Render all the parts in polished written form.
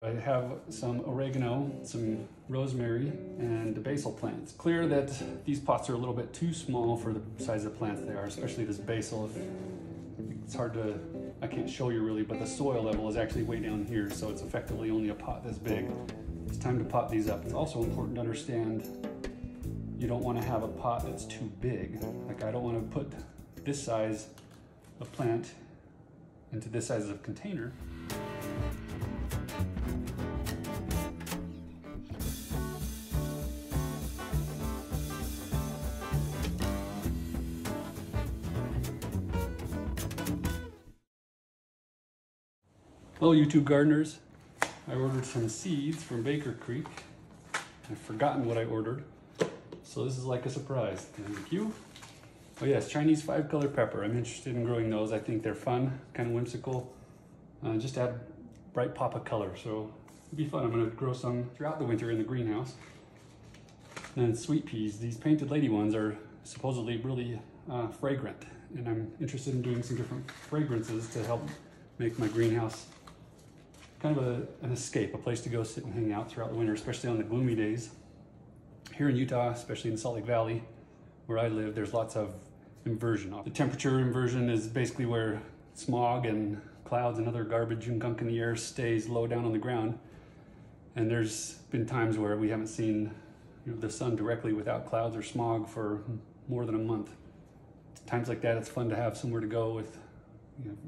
I have some oregano, some rosemary, and the basil plant. It's clear that these pots are a little bit too small for the size of plants they are, especially this basil. It's hard to, I can't show you really, but the soil level is actually way down here, so it's effectively only a pot this big. It's time to pot these up. It's also important to understand you don't want to have a pot that's too big. Like, I don't want to put this size of plant into this size of container. Hello YouTube gardeners. I ordered some seeds from Baker Creek. I've forgotten what I ordered, so this is like a surprise. Thank you. Oh yes, Chinese 5-color pepper. I'm interested in growing those. I think they're fun, kind of whimsical. Just add bright pop of color, so it'll be fun. I'm going to grow some throughout the winter in the greenhouse. And sweet peas. These painted lady ones are supposedly really fragrant, and I'm interested in doing some different fragrances to help make my greenhouse kind of an escape, a place to go sit and hang out throughout the winter, especially on the gloomy days. Here in Utah, especially in Salt Lake Valley, where I live, there's lots of inversion. The temperature inversion is basically where smog and clouds and other garbage and gunk in the air stays low down on the ground. And there's been times where we haven't seen the sun directly without clouds or smog for more than a month. Times like that, it's fun to have somewhere to go with,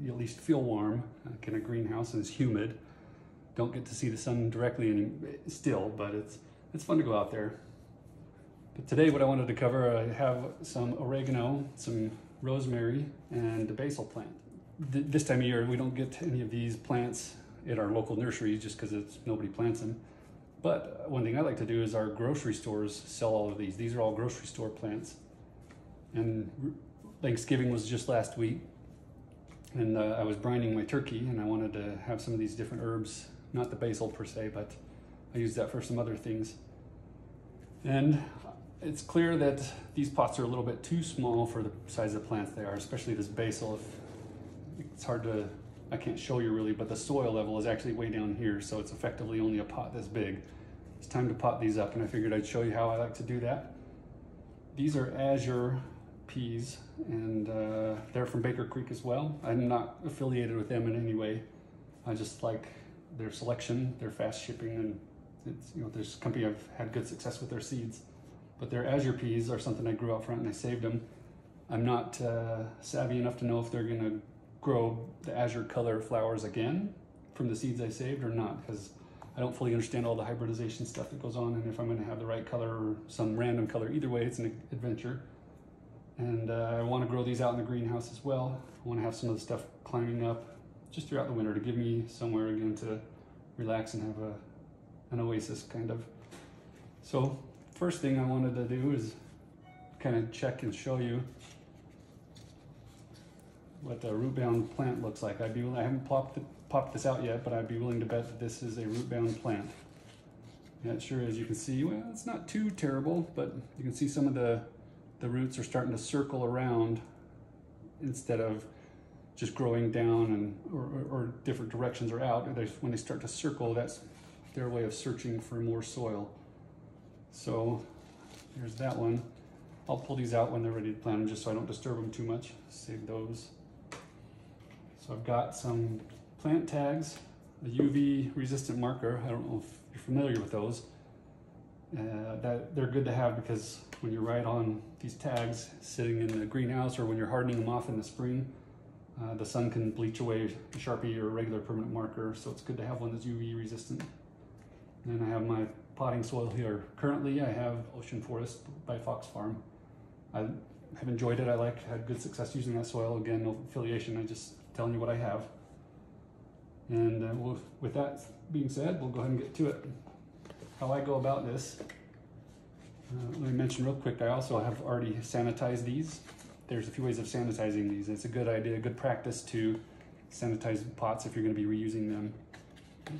you at least feel warm, like in a greenhouse, and it's humid. Don't get to see the sun directly still, but it's fun to go out there. But today what I wanted to cover, I have some oregano, some rosemary, and the basil plant. This time of year we don't get any of these plants at our local nurseries just because nobody plants them. But one thing I like to do is our grocery stores sell all of these. These are all grocery store plants. And Thanksgiving was just last week, and I was brining my turkey, and I wanted to have some of these different herbs, not the basil per se, but I used that for some other things. And it's clear that these pots are a little bit too small for the size of plants they are, especially this basil. It's hard to, I can't show you really, but the soil level is actually way down here, so it's effectively only a pot this big. It's time to pot these up, and I figured I'd show you how I like to do that. These are azure peas, and they're from Baker Creek as well. I'm not affiliated with them in any way. I just like their selection, their fast shipping, and there's a company I've had good success with their seeds. But their azure peas are something I grew out front and I saved them. I'm not savvy enough to know if they're gonna grow the azure color flowers again from the seeds I saved or not, because I don't fully understand all the hybridization stuff that goes on and if I'm gonna have the right color or some random color. Either way, it's an adventure. And I wanna grow these out in the greenhouse as well. I wanna have some of the stuff climbing up just throughout the winter to give me somewhere again to relax and have an oasis kind of. So first thing I wanted to do is kind of check and show you what a root-bound plant looks like. I haven't popped this out yet, but I'd be willing to bet that this is a root-bound plant. Yeah, it sure is. You can see, well, it's not too terrible, but you can see some of the roots are starting to circle around instead of just growing down and or different directions or out. When they start to circle, that's their way of searching for more soil. So here's that one. I'll pull these out when they're ready to plant them just so I don't disturb them too much. Save those. So I've got some plant tags, a UV resistant marker. I don't know if you're familiar with those. That they're good to have because when you're right on these tags sitting in the greenhouse or when you're hardening them off in the spring, the sun can bleach away a Sharpie or a regular permanent marker, so it's good to have one that's UV resistant. And then I have my potting soil here. Currently I have Ocean Forest by Fox Farm. I have enjoyed it. Had good success using that soil. Again, no affiliation, I'm just telling you what I have. And with that being said, we'll go ahead and get to it. How I go about this, let me mention real quick, I also have already sanitized these. There's a few ways of sanitizing these. It's a good idea, good practice to sanitize pots if you're going to be reusing them.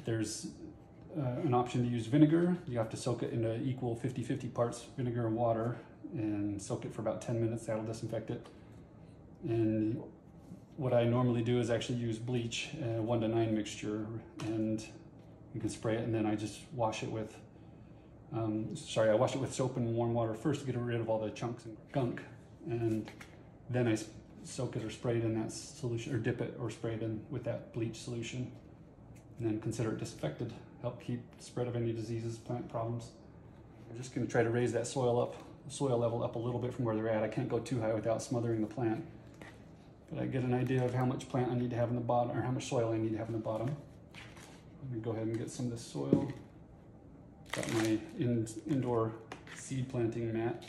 There's an option to use vinegar. You have to soak it into equal 50-50 parts vinegar and water and soak it for about 10 minutes. That'll disinfect it. And what I normally do is actually use bleach, 1 to 9 mixture, and You can spray it, and then I just wash it with, I wash it with soap and warm water first to get rid of all the chunks and gunk. And then I soak it or spray it in that solution, or dip it or spray it in with that bleach solution. And then consider it disinfected. Help keep the spread of any diseases, plant problems. I'm just gonna try to raise that soil level up a little bit from where they're at. I can't go too high without smothering the plant. But I get an idea of how much plant I need to have in the bottom, or how much soil I need to have in the bottom. Let me go ahead and get some of this soil. Got my indoor seed planting mat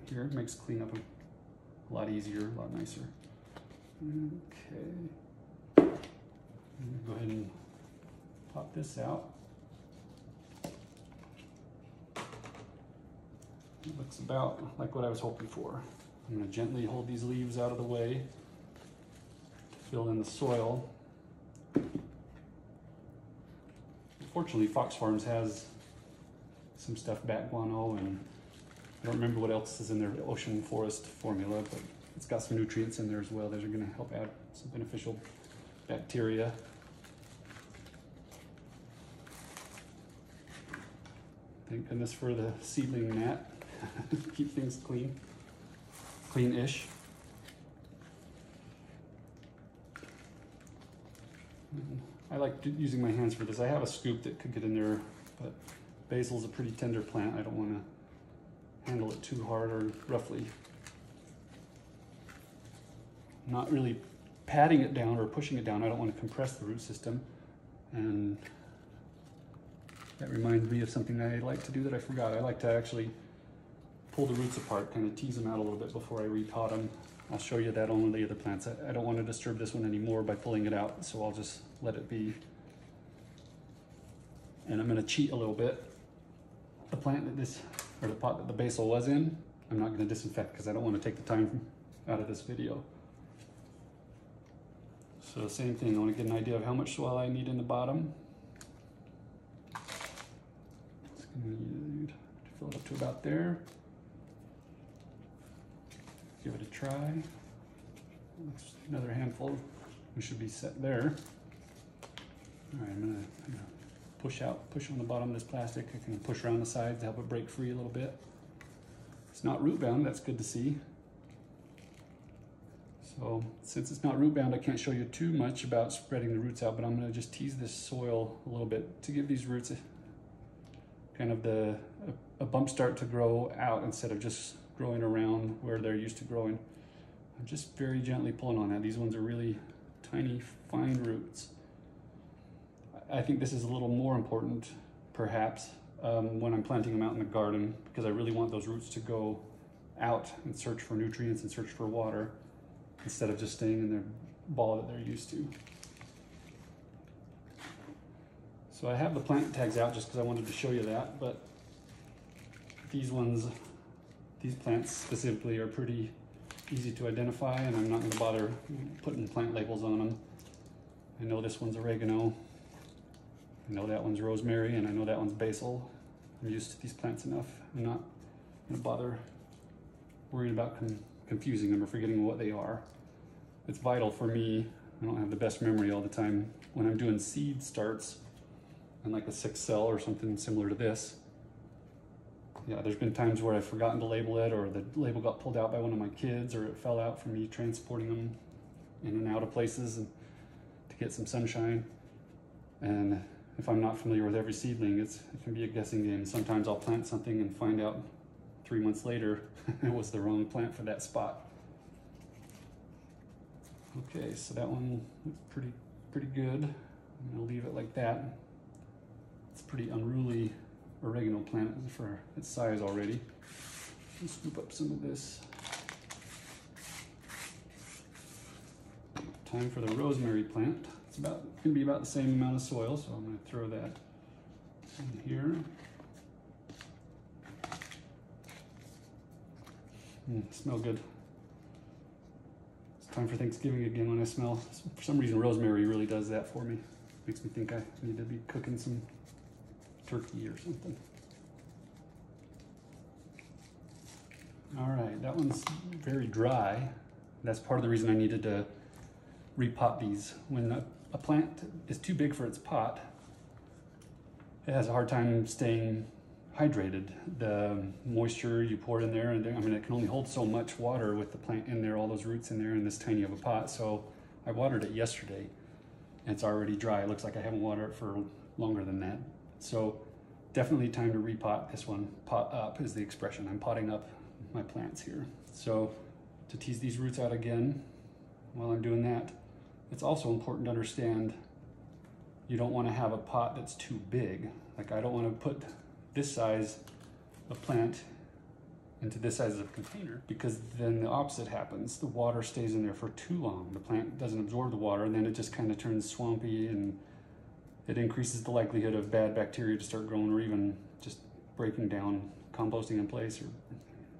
here. It makes cleanup a lot easier, a lot nicer. Okay. Go ahead and pop this out. It looks about like what I was hoping for. I'm going to gently hold these leaves out of the way to fill in the soil. Fortunately, Fox Farms has some stuff, bat guano, and I don't remember what else is in their ocean forest formula, but it's got some nutrients in there as well. Those are going to help add some beneficial bacteria. Thank goodness for the seedling mat. Keep things clean-ish. I like using my hands for this. I have a scoop that could get in there, but basil's a pretty tender plant. I don't want to handle it too hard or roughly. Not really patting it down or pushing it down. I don't want to compress the root system. And that reminds me of something I like to do that I forgot. I like to actually pull the roots apart, kind of tease them out a little bit before I repot them. I'll show you that on the other plants. I don't want to disturb this one anymore by pulling it out, so I'll just let it be. And I'm going to cheat a little bit. The plant that the pot that the basil was in, I'm not going to disinfect because I don't want to take the time out of this video. So same thing, I want to get an idea of how much soil I need in the bottom. Just going to fill it up to about there. Give it a try. Another handful. We should be set there. All right, I'm gonna push on the bottom of this plastic. I can push around the sides to help it break free a little bit. It's not root bound, that's good to see. So since it's not root bound, I can't show you too much about spreading the roots out, but I'm gonna just tease this soil a little bit to give these roots kind of a bump start to grow out instead of just growing around where they're used to growing. I'm just very gently pulling on that. These ones are really tiny, fine roots. I think this is a little more important, perhaps, when I'm planting them out in the garden, because I really want those roots to go out and search for nutrients and search for water, instead of just staying in their ball that they're used to. So I have the plant tags out just because I wanted to show you that, but these plants specifically are pretty easy to identify, and I'm not going to bother putting plant labels on them. I know this one's oregano, I know that one's rosemary, and I know that one's basil. I'm used to these plants enough. I'm not going to bother worrying about confusing them or forgetting what they are. It's vital for me. I don't have the best memory all the time. When I'm doing seed starts and like a 6 cell or something similar to this, yeah, there's been times where I've forgotten to label it, or the label got pulled out by one of my kids, or it fell out from me transporting them in and out of places and to get some sunshine. And if I'm not familiar with every seedling, it can be a guessing game. Sometimes I'll plant something and find out 3 months later it was the wrong plant for that spot. Okay, so that one looks pretty good. I'm gonna leave it like that. It's a pretty unruly oregano plant for its size already. Let's scoop up some of this. Time for the rosemary plant. It's gonna be about the same amount of soil, so I'm gonna throw that in here. Smell good. It's time for Thanksgiving again when I smell. For some reason, rosemary really does that for me. Makes me think I need to be cooking some turkey or something. All right, that one's very dry. That's part of the reason I needed to repot these. When a plant is too big for its pot, it has a hard time staying hydrated. The moisture you pour in there, and I mean, it can only hold so much water with the plant in there, all those roots in there in this tiny of a pot. So I watered it yesterday and it's already dry. It looks like I haven't watered it for longer than that. So definitely time to repot this one. Pot up is the expression. I'm potting up my plants here. So to tease these roots out again, while I'm doing that, it's also important to understand you don't want to have a pot that's too big. Like I don't want to put this size of plant into this size of container, because then the opposite happens. The water stays in there for too long. The plant doesn't absorb the water, and then it just kind of turns swampy, and it increases the likelihood of bad bacteria to start growing, or even just breaking down, composting in place, or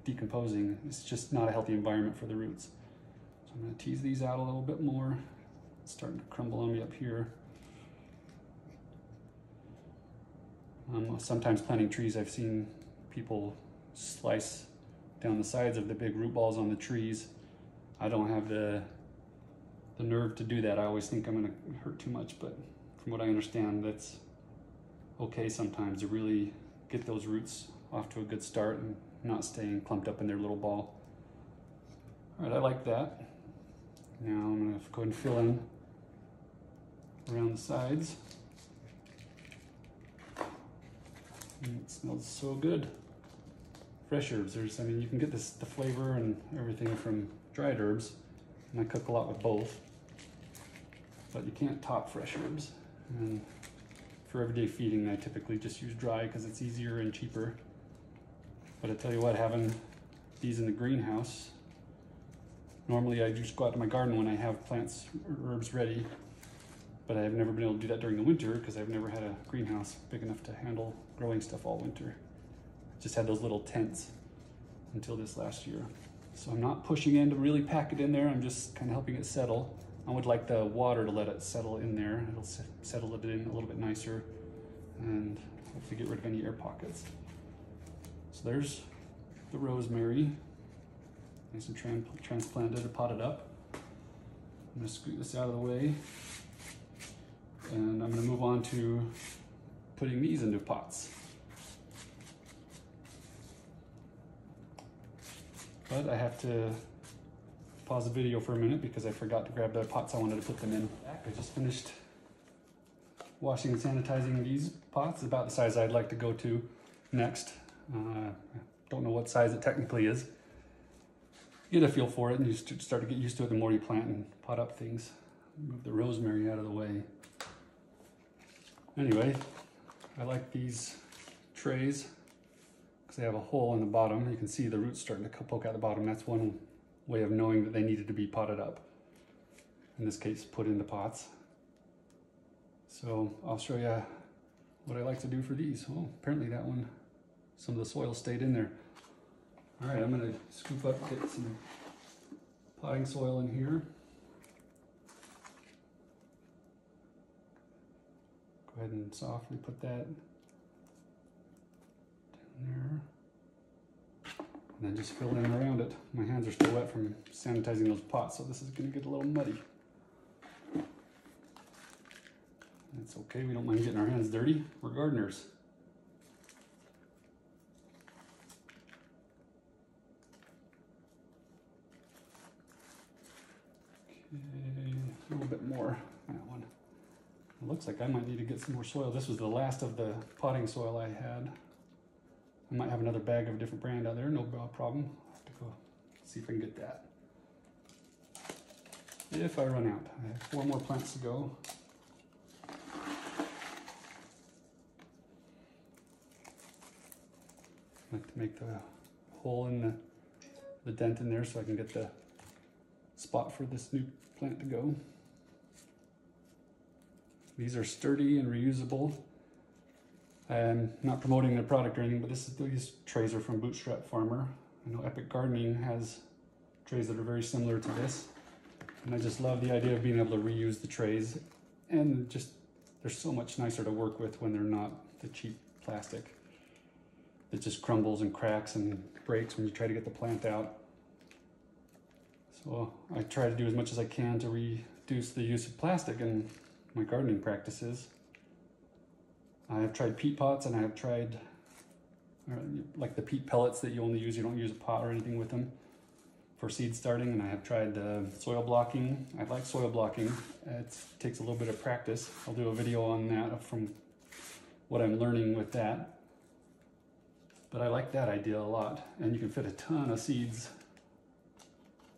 decomposing. It's just not a healthy environment for the roots. So I'm going to tease these out a little bit more. It's starting to crumble on me up here. Sometimes planting trees, I've seen people slice down the sides of the big root balls on the trees. I don't have the nerve to do that. I always think I'm going to hurt too much, but from what I understand, that's okay sometimes to really get those roots off to a good start and not staying clumped up in their little ball. All right, I like that. Now I'm going to go ahead and fill in around the sides. It smells so good. Fresh herbs. I mean, you can get the flavor and everything from dried herbs, and I cook a lot with both. But you can't top fresh herbs. And for everyday feeding, I typically just use dry because it's easier and cheaper. But I tell you what, having these in the greenhouse, normally I just go out to my garden when I have plants or herbs ready. But I've never been able to do that during the winter because I've never had a greenhouse big enough to handle growing stuff all winter. Just had those little tents until this last year. So I'm not pushing in to really pack it in there. I'm just kind of helping it settle. I would like the water to let it settle in there. It'll settle it in a little bit nicer and hopefully get rid of any air pockets. So there's the rosemary. Nice and transplanted and potted up. I'm gonna scoot this out of the way. And I'm going to move on to putting these into pots. But I have to pause the video for a minute because I forgot to grab the pots I wanted to put them in. I just finished washing and sanitizing these pots, about the size I'd like to go to next. Don't know what size it technically is. You get a feel for it and you start to get used to it the more you plant and pot up things. Move the rosemary out of the way. Anyway, I like these trays because they have a hole in the bottom. You can see the roots starting to poke out the bottom. That's one way of knowing that they needed to be potted up. In this case, put in the pots. So I'll show you what I like to do for these. Oh, apparently that one, some of the soil stayed in there. All right, I'm gonna scoop up, get some potting soil in here. Go ahead and softly put that down there. And then just fill in around it. My hands are still wet from sanitizing those pots, so this is gonna get a little muddy. It's okay, we don't mind getting our hands dirty. We're gardeners. Okay, a little bit more, that one. It looks like I might need to get some more soil. This was the last of the potting soil I had. I might have another bag of a different brand out there, no problem. I'll have to go see if I can get that. If I run out. I have 4 more plants to go. I like to make the hole in the dent in there so I can get the spot for this new plant to go. These are sturdy and reusable. I'm not promoting their product or anything, but these trays are from Bootstrap Farmer. I know Epic Gardening has trays that are very similar to this. And I just love the idea of being able to reuse the trays. And just, they're so much nicer to work with when they're not the cheap plastic that just crumbles and cracks and breaks when you try to get the plant out. So I try to do as much as I can to reduce the use of plastic in my gardening practices. I have tried peat pots, and I have tried like the peat pellets that you only use, you don't use a pot or anything with them for seed starting. And I have tried soil blocking. I like soil blocking. It takes a little bit of practice. I'll do a video on that from what I'm learning with that. But I like that idea a lot. And you can fit a ton of seeds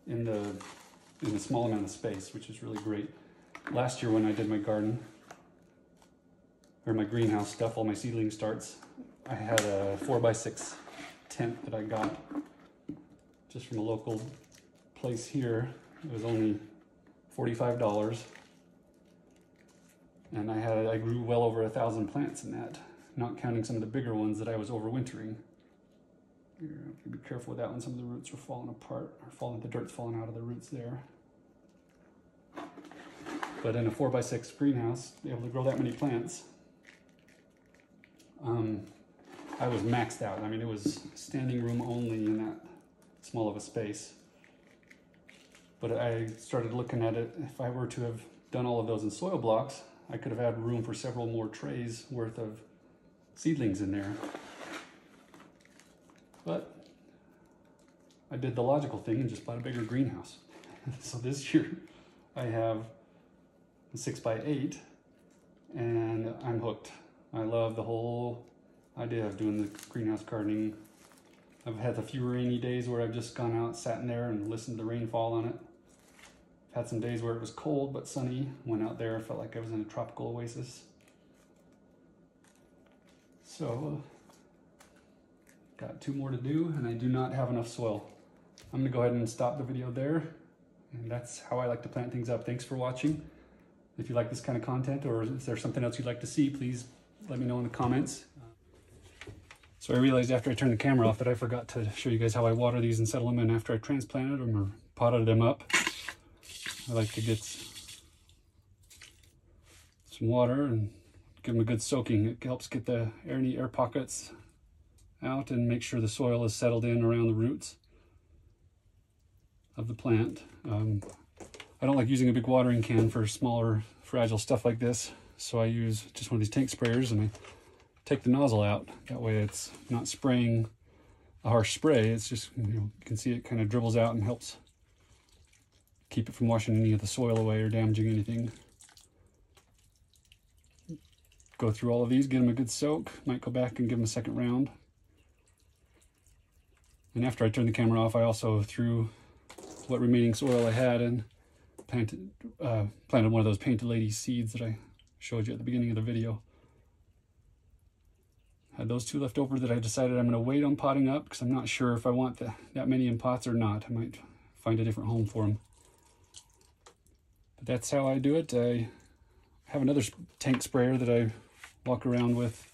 in a small amount of space, which is really great. Last year when I did my garden, or my greenhouse stuff, all my seedling starts, I had a 4x6 tent that I got just from a local place here. It was only $45. And I grew well over 1,000 plants in that, not counting some of the bigger ones that I was overwintering. Here, be careful with that one. Some of the roots are falling apart, or the dirt's falling out of the roots there. But in a 4x6 greenhouse, be able to grow that many plants, I was maxed out. I mean, it was standing room only in that small of a space. But I started looking at it. If I were to have done all of those in soil blocks, I could have had room for several more trays worth of seedlings in there. But I did the logical thing and just bought a bigger greenhouse. So this year I have a 6x8 and I'm hooked. I love the whole idea of doing the greenhouse gardening. I've had a few rainy days where I've just gone out, sat in there and listened to the rain fall on it. I've had some days where it was cold but sunny. Went out there, felt like I was in a tropical oasis. So, got 2 more to do, and I do not have enough soil. I'm gonna go ahead and stop the video there. And that's how I like to plant things up. Thanks for watching. If you like this kind of content, or is there something else you'd like to see, please let me know in the comments. So I realized after I turned the camera off that I forgot to show you guys how I water these and settle them in after I transplanted them or potted them up. I like to get some water and give them a good soaking. It helps get the any air pockets out and make sure the soil is settled in around the roots of the plant. I don't like using a big watering can for smaller, fragile stuff like this, so I use just one of these tank sprayers and I take the nozzle out. That way it's not spraying a harsh spray. It's just, you can see it kind of dribbles out and helps keep it from washing any of the soil away or damaging anything. Go through all of these, get them a good soak. Might go back and give them a second round. And after I turned the camera off, I also threw what remaining soil I had and planted one of those Painted Lady seeds that I showed you at the beginning of the video. Had those 2 left over that I decided I'm going to wait on potting up because I'm not sure if I want that many in pots or not. I might find a different home for them. But that's how I do it. I have another tank sprayer that I walk around with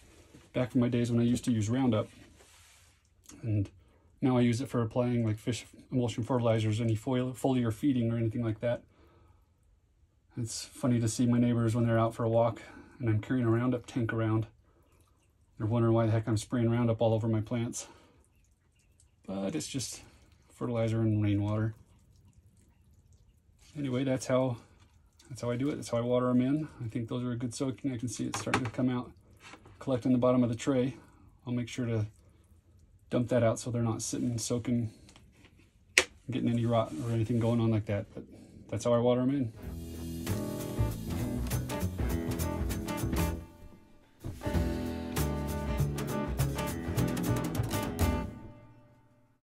back from my days when I used to use Roundup. And now I use it for applying like fish emulsion fertilizers, any foliar feeding or anything like that. It's funny to see my neighbors when they're out for a walk and I'm carrying a Roundup tank around. They're wondering why the heck I'm spraying Roundup all over my plants. But it's just fertilizer and rainwater. Anyway, that's how I do it. That's how I water them in. I think those are a good soaking. I can see it starting to come out, collect in the bottom of the tray. I'll make sure to dump that out so they're not sitting, soaking, getting any rot or anything going on like that. But that's how I water them in.